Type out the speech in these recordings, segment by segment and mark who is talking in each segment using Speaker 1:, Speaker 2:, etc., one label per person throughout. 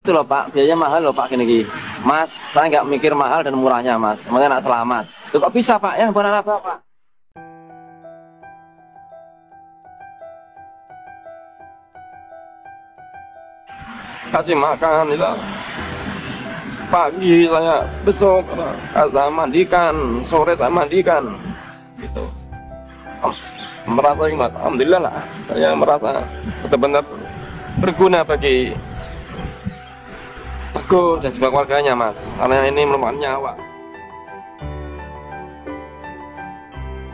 Speaker 1: Itu loh Pak, biayanya mahal loh Pak gini. Mas, saya nggak mikir mahal dan murahnya Mas, makanya nak selamat. Itu kok bisa Pak? Ya benar apa Pak? Kasih makan itu. Pagi saya besok saya mandikan, sore saya mandikan, gitu. Merasa Mas, alhamdulillah lah, saya merasa benar-benar berguna bagi Teguh dan juga keluarganya Mas, karena ini merupakan nyawa.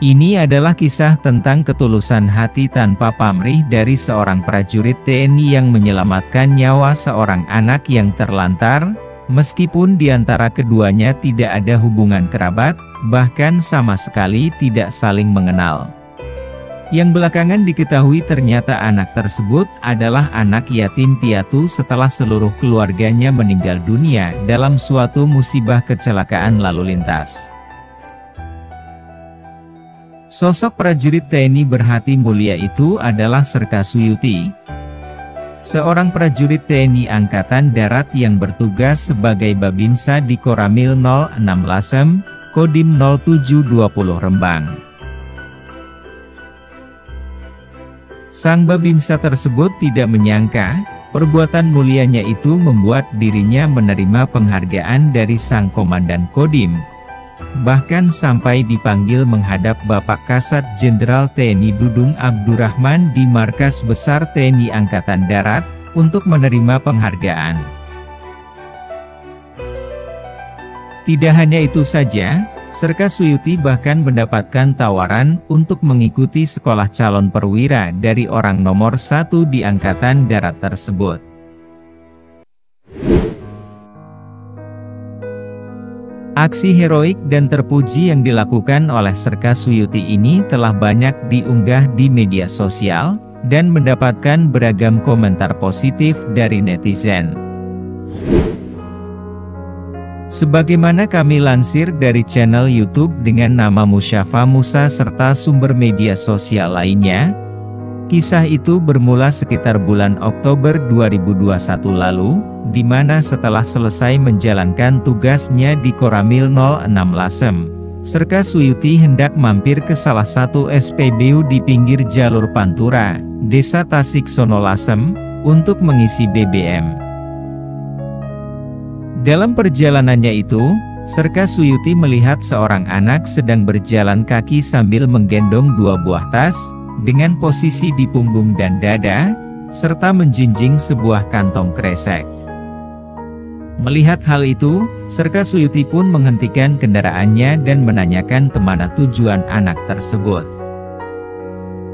Speaker 2: Ini adalah kisah tentang ketulusan hati tanpa pamrih dari seorang prajurit TNI yang menyelamatkan nyawa seorang anak yang terlantar, meskipun di antara keduanya tidak ada hubungan kerabat, bahkan sama sekali tidak saling mengenal. Yang belakangan diketahui ternyata anak tersebut adalah anak yatim piatu setelah seluruh keluarganya meninggal dunia dalam suatu musibah kecelakaan lalu lintas. Sosok prajurit TNI berhati mulia itu adalah Serka Suyuti, seorang prajurit TNI Angkatan Darat yang bertugas sebagai Babinsa di Koramil 06 Lasem, Kodim 0720 Rembang. Sang Babinsa tersebut tidak menyangka, perbuatan mulianya itu membuat dirinya menerima penghargaan dari Sang Komandan Kodim. Bahkan sampai dipanggil menghadap Bapak Kasat Jenderal TNI Dudung Abdurrahman di Markas Besar TNI Angkatan Darat, untuk menerima penghargaan. Tidak hanya itu saja, Serka Suyuti bahkan mendapatkan tawaran untuk mengikuti sekolah calon perwira dari orang nomor 1 di Angkatan Darat tersebut. Aksi heroik dan terpuji yang dilakukan oleh Serka Suyuti ini telah banyak diunggah di media sosial, dan mendapatkan beragam komentar positif dari netizen. Sebagaimana kami lansir dari channel YouTube dengan nama Musyafa Musa serta sumber media sosial lainnya, kisah itu bermula sekitar bulan Oktober 2021 lalu, di mana setelah selesai menjalankan tugasnya di Koramil 06 Lasem, Serka Suyuti hendak mampir ke salah satu SPBU di pinggir jalur Pantura, Desa Tasiksono Lasem, untuk mengisi BBM. Dalam perjalanannya itu, Serka Suyuti melihat seorang anak sedang berjalan kaki sambil menggendong 2 buah tas, dengan posisi di punggung dan dada, serta menjinjing sebuah kantong kresek. Melihat hal itu, Serka Suyuti pun menghentikan kendaraannya dan menanyakan kemana tujuan anak tersebut.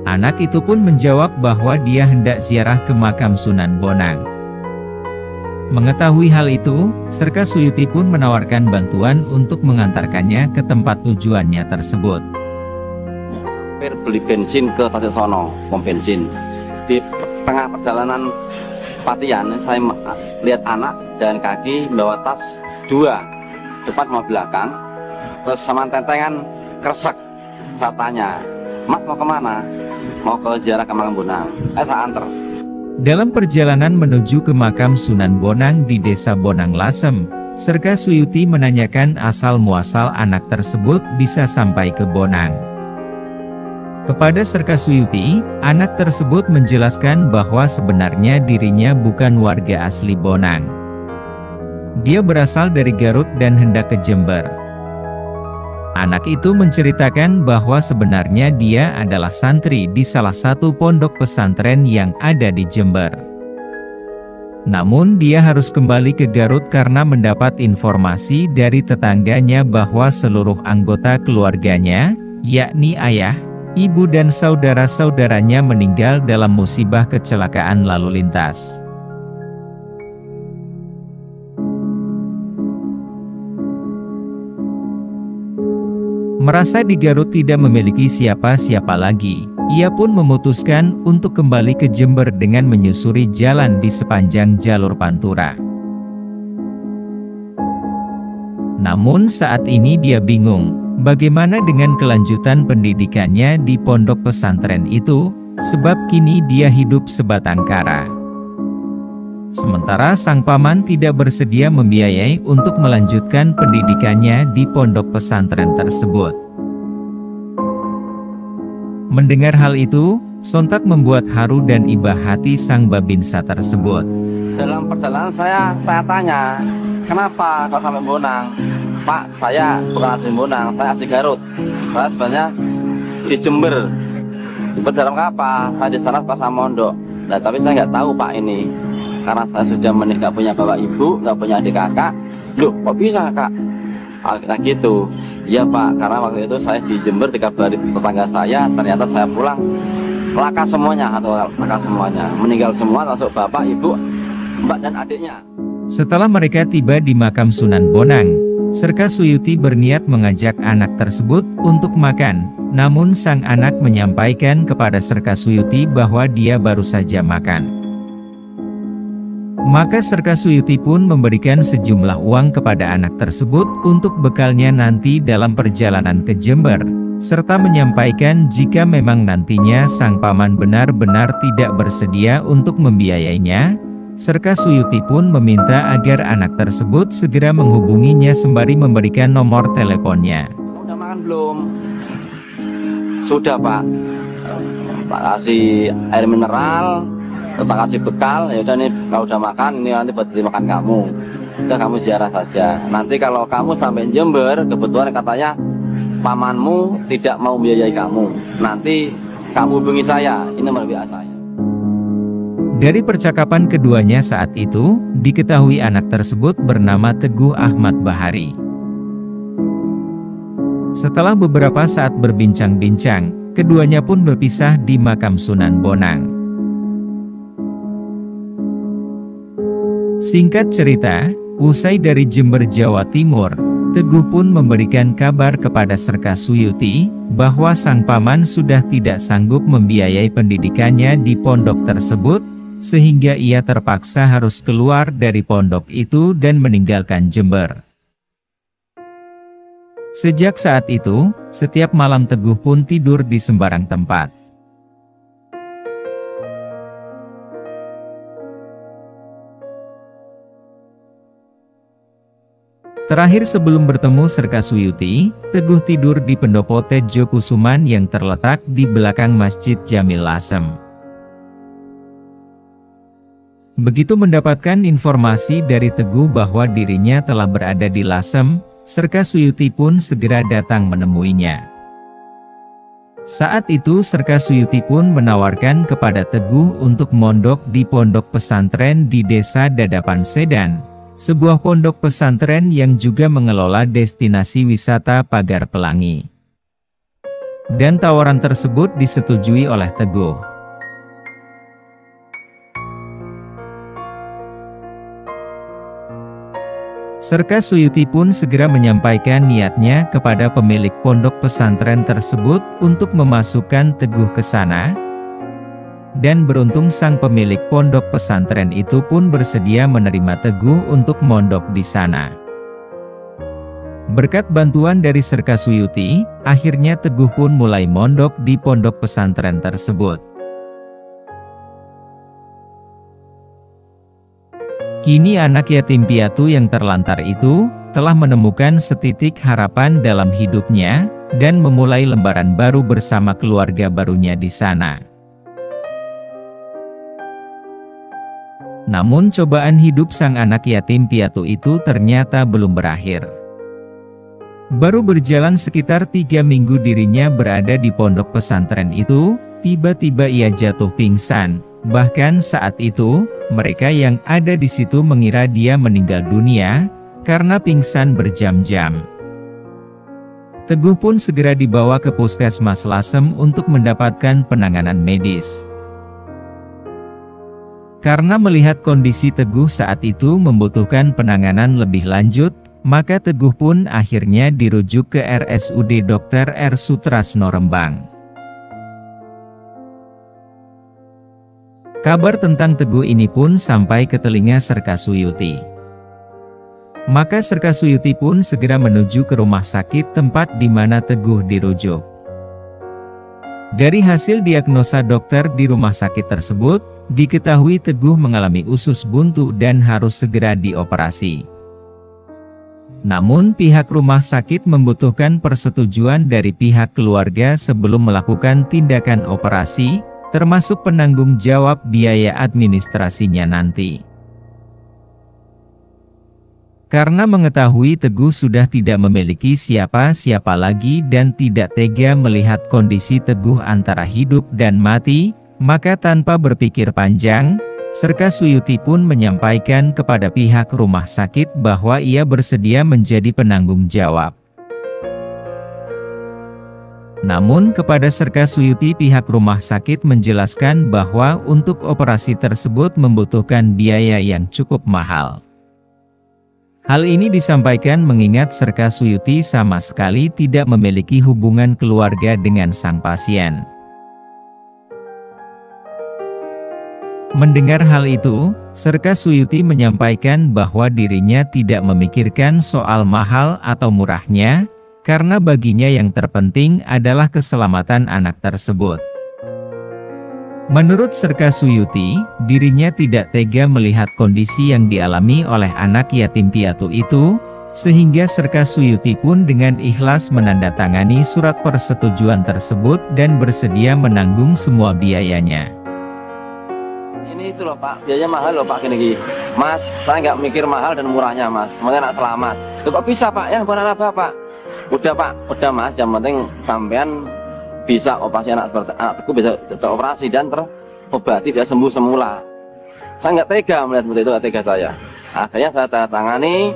Speaker 2: Anak itu pun menjawab bahwa dia hendak ziarah ke makam Sunan Bonang. Mengetahui hal itu, Serka Suyuti pun menawarkan bantuan untuk mengantarkannya ke tempat tujuannya tersebut.
Speaker 1: Beli bensin ke Tasiksono, pom bensin. Di tengah perjalanan Patian, saya lihat anak jalan kaki bawa tas 2, depan sama belakang, terus sama tentengan kresek. Saya tanya, Mas mau kemana? Mau ke ziarah ke makam Bonang. Saya anter.
Speaker 2: Dalam perjalanan menuju ke makam Sunan Bonang di Desa Bonang Lasem, Serka Suyuti menanyakan asal-muasal anak tersebut bisa sampai ke Bonang. Kepada Serka Suyuti, anak tersebut menjelaskan bahwa sebenarnya dirinya bukan warga asli Bonang. Dia berasal dari Garut dan hendak ke Jember. Anak itu menceritakan bahwa sebenarnya dia adalah santri di salah satu pondok pesantren yang ada di Jember. Namun dia harus kembali ke Garut karena mendapat informasi dari tetangganya bahwa seluruh anggota keluarganya, yakni ayah, ibu dan saudara-saudaranya meninggal dalam musibah kecelakaan lalu lintas. Merasa di Garut tidak memiliki siapa-siapa lagi, ia pun memutuskan untuk kembali ke Jember dengan menyusuri jalan di sepanjang jalur Pantura. Namun saat ini dia bingung, bagaimana dengan kelanjutan pendidikannya di pondok pesantren itu, sebab kini dia hidup sebatang kara. Sementara sang paman tidak bersedia membiayai untuk melanjutkan pendidikannya di pondok pesantren tersebut. Mendengar hal itu, sontak membuat haru dan iba hati sang babinsa tersebut.
Speaker 1: Dalam perjalanan saya tanya, kenapa kok sampai Bonang? Pak, saya bukan asli Bonang, saya asli Garut. Saya sebenarnya di Jember. Jember dalam apa? Saya di sana pas mondok. Nah, tapi saya nggak tahu Pak ini. Karena saya sudah menikah, punya bapak ibu, nggak punya adik kakak. Loh, kok bisa Kak? Nah gitu. Iya Pak, karena waktu itu saya di Jember dikabari tetangga saya, ternyata saya pulang laka semuanya meninggal semua, termasuk bapak, ibu, mbak dan adiknya.
Speaker 2: Setelah mereka tiba di makam Sunan Bonang, Serka Suyuti berniat mengajak anak tersebut untuk makan. Namun sang anak menyampaikan kepada Serka Suyuti bahwa dia baru saja makan. Maka Serka Suyuti pun memberikan sejumlah uang kepada anak tersebut untuk bekalnya nanti dalam perjalanan ke Jember, serta menyampaikan jika memang nantinya sang paman benar-benar tidak bersedia untuk membiayainya, Serka Suyuti pun meminta agar anak tersebut segera menghubunginya sembari memberikan nomor teleponnya.
Speaker 1: Udah makan belum? Sudah Pak. Tak kasih air mineral, tak kasih bekal, ya udah nih kalau udah makan, ini nanti buat beli makan kamu. Udah kamu ziarah saja. Nanti kalau kamu sampai Jember, kebetulan katanya pamanmu tidak mau biayai kamu. Nanti kamu hubungi saya, ini nomor WA saya.
Speaker 2: Dari percakapan keduanya saat itu, diketahui anak tersebut bernama Teguh Ahmad Bahari. Setelah beberapa saat berbincang-bincang, keduanya pun berpisah di makam Sunan Bonang. Singkat cerita, usai dari Jember, Jawa Timur, Teguh pun memberikan kabar kepada Serka Suyuti bahwa sang paman sudah tidak sanggup membiayai pendidikannya di pondok tersebut, sehingga ia terpaksa harus keluar dari pondok itu dan meninggalkan Jember. Sejak saat itu, setiap malam Teguh pun tidur di sembarang tempat. Terakhir sebelum bertemu Serka Suyuti, Teguh tidur di pendopo Tejo Kusuman yang terletak di belakang Masjid Jamil Lasem. Begitu mendapatkan informasi dari Teguh bahwa dirinya telah berada di Lasem, Serka Suyuti pun segera datang menemuinya. Saat itu Serka Suyuti pun menawarkan kepada Teguh untuk mondok di pondok pesantren di Desa Dadapan Sedan, sebuah pondok pesantren yang juga mengelola destinasi wisata Pagar Pelangi. Dan tawaran tersebut disetujui oleh Teguh. Serka Suyuti pun segera menyampaikan niatnya kepada pemilik pondok pesantren tersebut untuk memasukkan Teguh ke sana. Dan beruntung sang pemilik pondok pesantren itu pun bersedia menerima Teguh untuk mondok di sana. Berkat bantuan dari Serka Suyuti, akhirnya Teguh pun mulai mondok di pondok pesantren tersebut. Kini anak yatim piatu yang terlantar itu telah menemukan setitik harapan dalam hidupnya dan memulai lembaran baru bersama keluarga barunya di sana. Namun cobaan hidup sang anak yatim piatu itu ternyata belum berakhir. Baru berjalan sekitar 3 minggu dirinya berada di pondok pesantren itu, tiba-tiba ia jatuh pingsan. Bahkan saat itu, mereka yang ada di situ mengira dia meninggal dunia, karena pingsan berjam-jam. Teguh pun segera dibawa ke Puskesmas Lasem untuk mendapatkan penanganan medis. Karena melihat kondisi Teguh saat itu membutuhkan penanganan lebih lanjut, maka Teguh pun akhirnya dirujuk ke RSUD Dr. R. Sutrasno Rembang. Kabar tentang Teguh ini pun sampai ke telinga Serka Suyuti. Maka Serka Suyuti pun segera menuju ke rumah sakit tempat di mana Teguh dirujuk. Dari hasil diagnosa dokter di rumah sakit tersebut, diketahui Teguh mengalami usus buntu dan harus segera dioperasi. Namun pihak rumah sakit membutuhkan persetujuan dari pihak keluarga sebelum melakukan tindakan operasi, termasuk penanggung jawab biaya administrasinya nanti. Karena mengetahui Teguh sudah tidak memiliki siapa-siapa lagi dan tidak tega melihat kondisi Teguh antara hidup dan mati, maka tanpa berpikir panjang, Serka Suyuti pun menyampaikan kepada pihak rumah sakit bahwa ia bersedia menjadi penanggung jawab. Namun kepada Serka Suyuti pihak rumah sakit menjelaskan bahwa untuk operasi tersebut membutuhkan biaya yang cukup mahal. Hal ini disampaikan mengingat Serka Suyuti sama sekali tidak memiliki hubungan keluarga dengan sang pasien. Mendengar hal itu, Serka Suyuti menyampaikan bahwa dirinya tidak memikirkan soal mahal atau murahnya, karena baginya yang terpenting adalah keselamatan anak tersebut. Menurut Serka Suyuti, dirinya tidak tega melihat kondisi yang dialami oleh anak yatim piatu itu, sehingga Serka Suyuti pun dengan ikhlas menandatangani surat persetujuan tersebut dan bersedia menanggung semua biayanya.
Speaker 1: Ini itu loh Pak, biayanya mahal loh Pak gini. Mas, saya nggak mikir mahal dan murahnya Mas, makanya nak selamat. Itu kok bisa Pak? Ya bukan apa Pak. Udah Pak, udah Mas, yang penting sampean bisa operasi anak seperti anakku bisa teroperasi dan terobati dia sembuh semula. Saya nggak tega melihat seperti itu, nggak tega saya. Akhirnya saya tanda tangani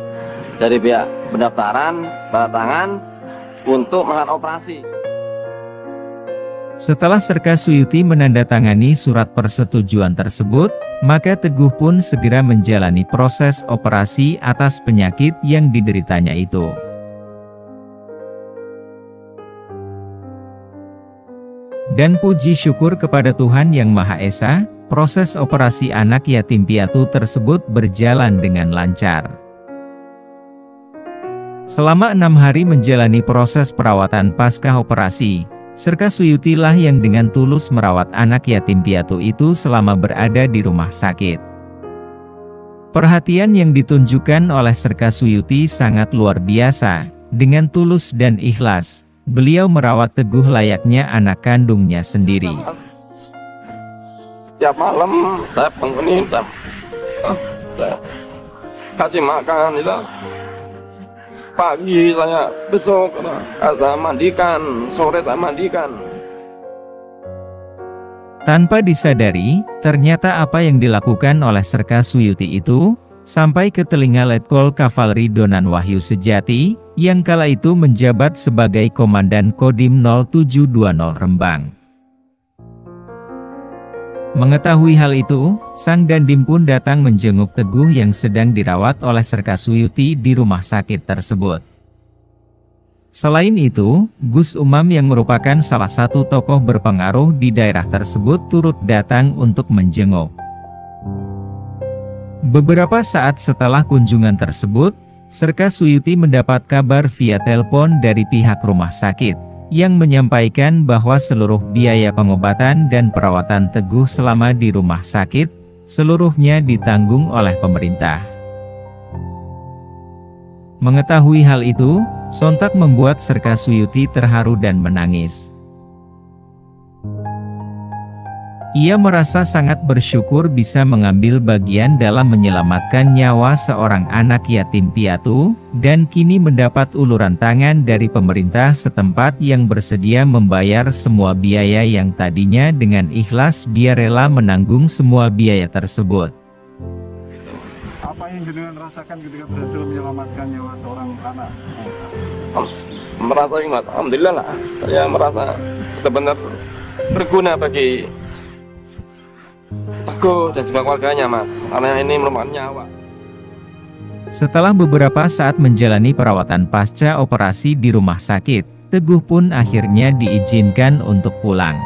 Speaker 1: dari pihak pendaftaran, tanda tangan untuk melakukan operasi.
Speaker 2: Setelah Serka Suyuti menandatangani surat persetujuan tersebut, maka Teguh pun segera menjalani proses operasi atas penyakit yang dideritanya itu. Dan puji syukur kepada Tuhan Yang Maha Esa, proses operasi anak yatim piatu tersebut berjalan dengan lancar. Selama 6 hari menjalani proses perawatan pasca operasi, Serka Suyuti lah yang dengan tulus merawat anak yatim piatu itu selama berada di rumah sakit. Perhatian yang ditunjukkan oleh Serka Suyuti sangat luar biasa, dengan tulus dan ikhlas. Beliau merawat Teguh layaknya anak kandungnya sendiri.
Speaker 1: Tiap malam saya bangunin, saya kasih makan, itu. Pagi saya besok saya mandikan, sore saya mandikan.
Speaker 2: Tanpa disadari, ternyata apa yang dilakukan oleh Serka Suyuti itu sampai ke telinga Letkol Kavaleri Donan Wahyu Sejati, yang kala itu menjabat sebagai Komandan Kodim 0720 Rembang. Mengetahui hal itu, Sang Dandim pun datang menjenguk Teguh yang sedang dirawat oleh Serka Suyuti di rumah sakit tersebut. Selain itu, Gus Umam yang merupakan salah satu tokoh berpengaruh di daerah tersebut turut datang untuk menjenguk. Beberapa saat setelah kunjungan tersebut, Serka Suyuti mendapat kabar via telepon dari pihak rumah sakit, yang menyampaikan bahwa seluruh biaya pengobatan dan perawatan Teguh selama di rumah sakit, seluruhnya ditanggung oleh pemerintah. Mengetahui hal itu, sontak membuat Serka Suyuti terharu dan menangis. Ia merasa sangat bersyukur bisa mengambil bagian dalam menyelamatkan nyawa seorang anak yatim piatu, dan kini mendapat uluran tangan dari pemerintah setempat yang bersedia membayar semua biaya yang tadinya dengan ikhlas dia rela menanggung semua biaya tersebut.
Speaker 3: Apa yang jenengan rasakan ketika berhasil menyelamatkan nyawa seorang anak?
Speaker 1: Merasa ingat, alhamdulillah lah, saya merasa benar-benar berguna bagi Teguh dan juga keluarganya Mas, karena ini merupakan nyawa.
Speaker 2: Setelah beberapa saat menjalani perawatan pasca operasi di rumah sakit, Teguh pun akhirnya diizinkan untuk pulang.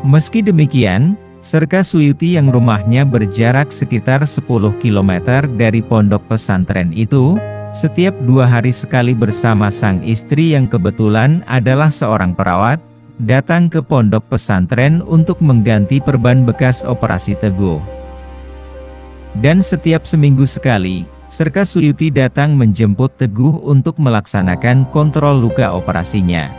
Speaker 2: Meski demikian, Serka Suyuti yang rumahnya berjarak sekitar 10 km dari pondok pesantren itu, setiap 2 hari sekali bersama sang istri yang kebetulan adalah seorang perawat, datang ke pondok pesantren untuk mengganti perban bekas operasi Teguh. Dan setiap seminggu sekali, Serka Suyuti datang menjemput Teguh untuk melaksanakan kontrol luka operasinya.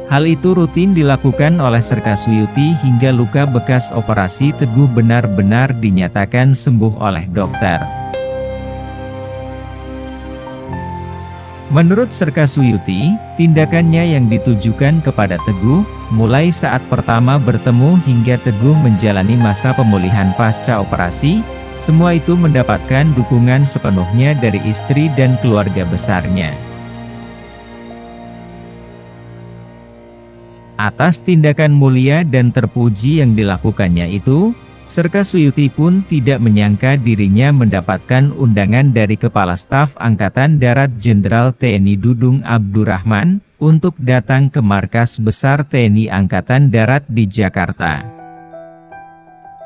Speaker 2: Hal itu rutin dilakukan oleh Serka Suyuti hingga luka bekas operasi Teguh benar-benar dinyatakan sembuh oleh dokter. Menurut Serka Suyuti, tindakannya yang ditujukan kepada Teguh, mulai saat pertama bertemu hingga Teguh menjalani masa pemulihan pasca operasi, semua itu mendapatkan dukungan sepenuhnya dari istri dan keluarga besarnya. Atas tindakan mulia dan terpuji yang dilakukannya itu, Serka Suyuti pun tidak menyangka dirinya mendapatkan undangan dari Kepala Staf Angkatan Darat Jenderal TNI Dudung Abdurrahman, untuk datang ke Markas Besar TNI Angkatan Darat di Jakarta.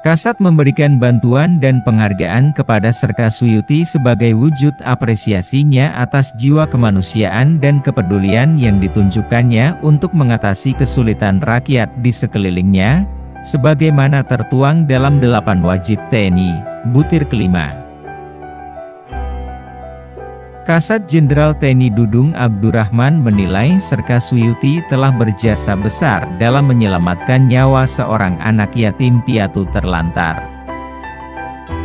Speaker 2: Kasat memberikan bantuan dan penghargaan kepada Serka Suyuti sebagai wujud apresiasinya atas jiwa kemanusiaan dan kepedulian yang ditunjukkannya untuk mengatasi kesulitan rakyat di sekelilingnya, sebagaimana tertuang dalam 8 wajib TNI, butir kelima. Kasat Jenderal TNI Dudung Abdurrahman menilai Serka Suyuti telah berjasa besar dalam menyelamatkan nyawa seorang anak yatim piatu terlantar.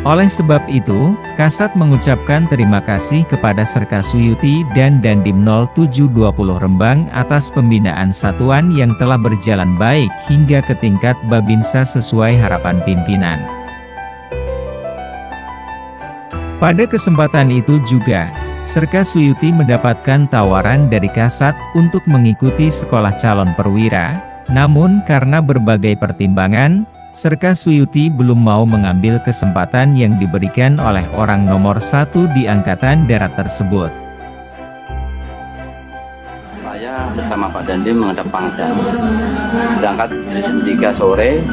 Speaker 2: Oleh sebab itu, Kasat mengucapkan terima kasih kepada Serka Suyuti dan Dandim 0720 Rembang atas pembinaan satuan yang telah berjalan baik hingga ke tingkat Babinsa sesuai harapan pimpinan. Pada kesempatan itu juga, Serka Suyuti mendapatkan tawaran dari Kasat untuk mengikuti sekolah calon perwira, namun karena berbagai pertimbangan, Serka Suyuti belum mau mengambil kesempatan yang diberikan oleh orang nomor 1 di Angkatan Darat tersebut.
Speaker 1: Saya bersama Pak Dandim menghadap Pangdam, berangkat jam 3 sore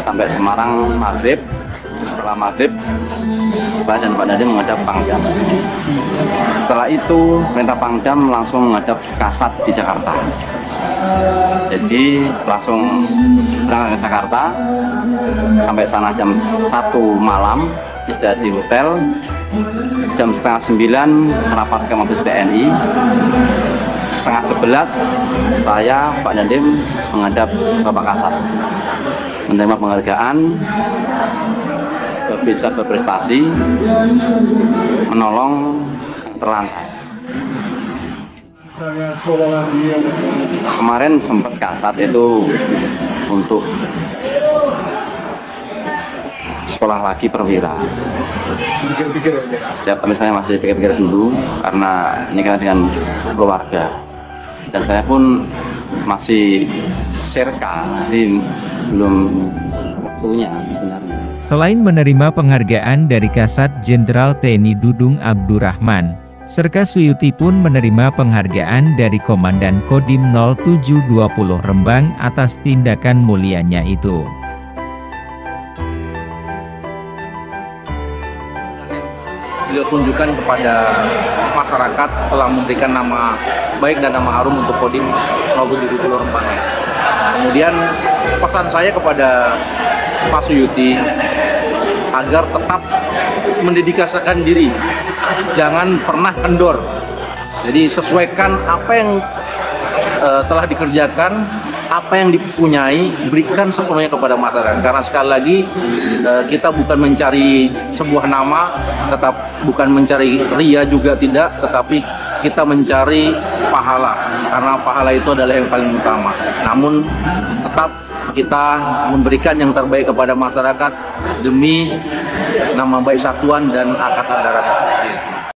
Speaker 1: sampai Semarang maghrib. Setelah maghrib, saya dan Pak Dandim menghadap Pangdam. Setelah itu, perintah Pangdam langsung menghadap Kasat di Jakarta. Jadi langsung berangkat ke Jakarta, sampai sana jam 1 malam, istirahat di hotel. Jam setengah 9 merapat ke Mabes TNI. Setengah 11 saya, Pak Dandim menghadap Bapak Kasat, menerima penghargaan, bisa berprestasi, menolong terlantar. Kemarin sempat Kasat itu untuk sekolah lagi perwira. Ya, tapi saya masih pikir-pikir dulu karena ini kan dengan keluarga. Dan saya pun masih serka, jadi belum waktunya sebenarnya.
Speaker 2: Selain menerima penghargaan dari Kasat Jenderal TNI Dudung Abdurrahman, Serka Suyuti pun menerima penghargaan dari Komandan Kodim 0720 Rembang atas tindakan mulianya itu.
Speaker 4: Beliau tunjukkan kepada masyarakat telah memberikan nama baik dan nama harum untuk Kodim 0720 Rembang. Kemudian pesan saya kepada Pak Suyuti agar tetap mendedikasikan diri, jangan pernah kendor. Jadi sesuaikan apa yang telah dikerjakan, apa yang dipunyai, berikan sepenuhnya kepada masyarakat. Karena sekali lagi kita bukan mencari sebuah nama, tetap bukan mencari ria juga tidak, tetapi kita mencari pahala. Karena pahala itu adalah yang paling utama. Namun tetap kita memberikan yang terbaik kepada masyarakat demi nama baik satuan dan Angkatan Darat.